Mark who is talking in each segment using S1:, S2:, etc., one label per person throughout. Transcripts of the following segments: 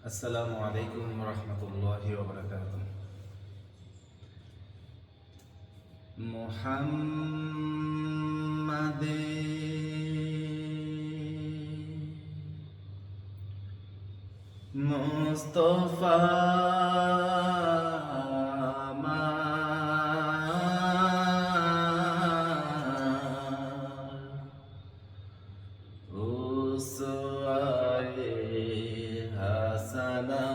S1: আসসালামু আলাইকুম রহমতুল্লাহি ওয়া বারাকাতুহু। মুহাম্মাদে মুস্তাফা উসওয়ায়ে হাসানা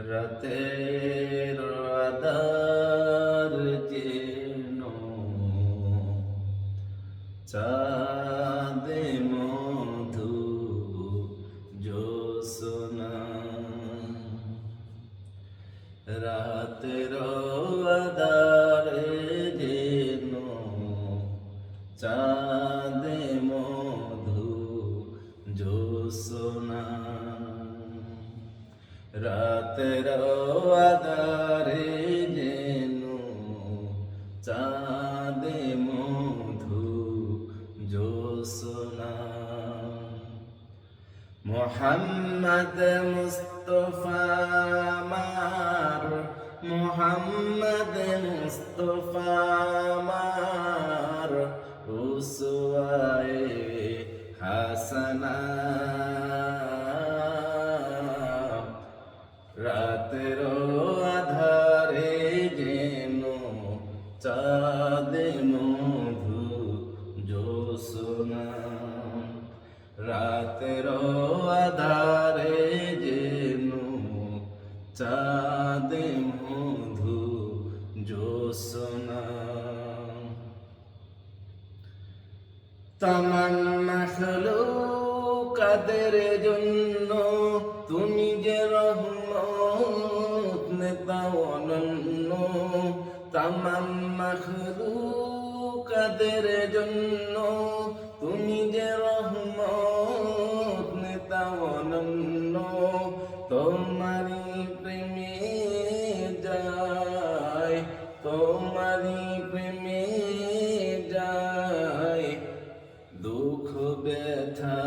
S1: রাতের আধার যেন চাঁদে মধু জ্যোৎস্না, রাতের আধারে যেন চাঁদে মধু জ্যোৎস্না, রাতের আধারে যেন চাঁদে মধু জ্যোৎস্না। মুহাম্মদ মুস্তাফা আমার, মুহাম্মদ মুস্তাফা আমার, উসওয়ায়ে হাসানা, রাতের আধারে যেন চাঁদে মধু জ্যোৎস্না, রাতের আধারে যেন চাঁদে মধু জ্যোৎস্না। তামাম মাখলুকাতের জন্য তুমি যে রহমত, নেতা অনন্য। তামাম মাখলুকাতের জন্য তুমি যে রহমত, নেতা অনন্য। তোমারি প্রেমে যায়, তোমারি প্রেমে যায় দুঃখ ব্যথা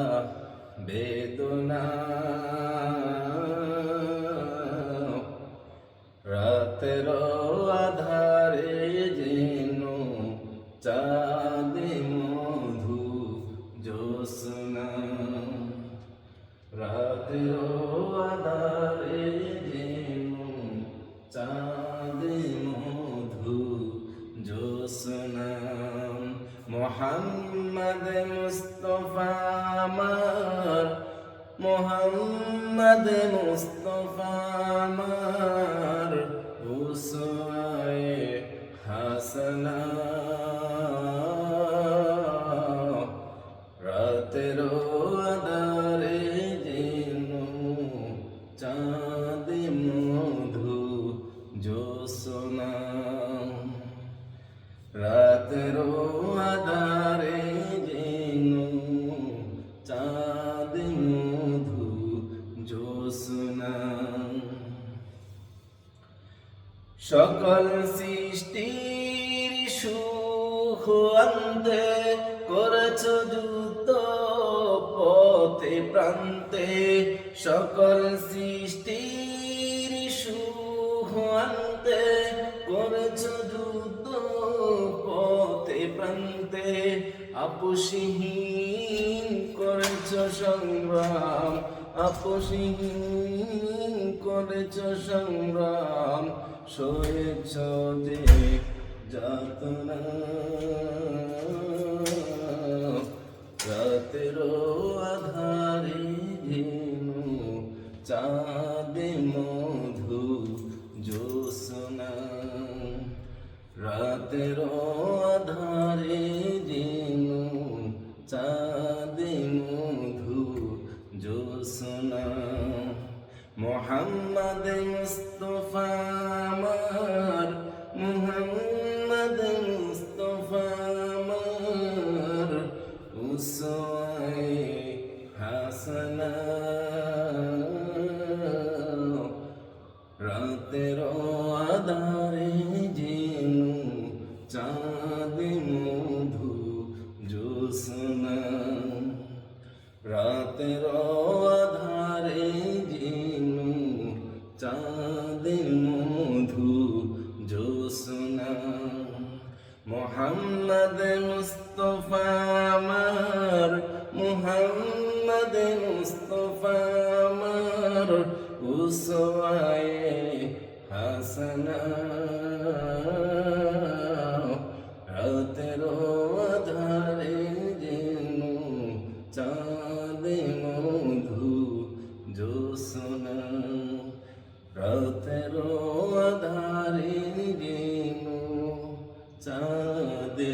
S1: বেদনা, রাতের আধারে যেন চাঁদে মধু জ্যোৎস্না, রাতের আধারে যেন চাঁদে মধু জ্যোৎস্না। মুহাম্মদ মুস্তাফা আমার, মুহাম্মদ মুস্তাফা আমার, উসওয়ায়ে হাসানা, রাতের আধারে যেন চাঁদে মধু জ্যোৎস্না, রাতের আধারে যেন চাঁদে মধু জ্যোৎস্না। সকল সৃষ্টির সুখ আনতে করেছ যুদ্ধ পথে প্রান্তে, সকল সৃষ্টির সুখ আনতে করেছ যুদ্ধ পথে প্রান্তে। আপোষহীন করেছ সংগ্রাম, আপোষহীন করেছ সংগ্রাম, সয়েছ যে যাতনা, রাতের আধারে যেন চাঁদে মধু জ্যোৎস্না, রাতের আধারে যেন চাঁদে মধু জ্যোৎস্না। মুহাম্মদ মুস্তাফা আমার, মুহাম্মদ মুস্তাফা আমার, উসওয়ায়ে হাসানা, রাতের আধারে যেন চাঁদে মধু জ্যোৎস্না। রাতের আধারে জিনু চাঁদের মধু জোসনা মোহাম্মদ মুস্তফা আমার মোহাম্মদ মুস্তফা আমার উসওয়ায়ে হাসানা রাতের আধারে যেন চাঁদে মধু জোসনা রাতের আধারে যেন চাঁদে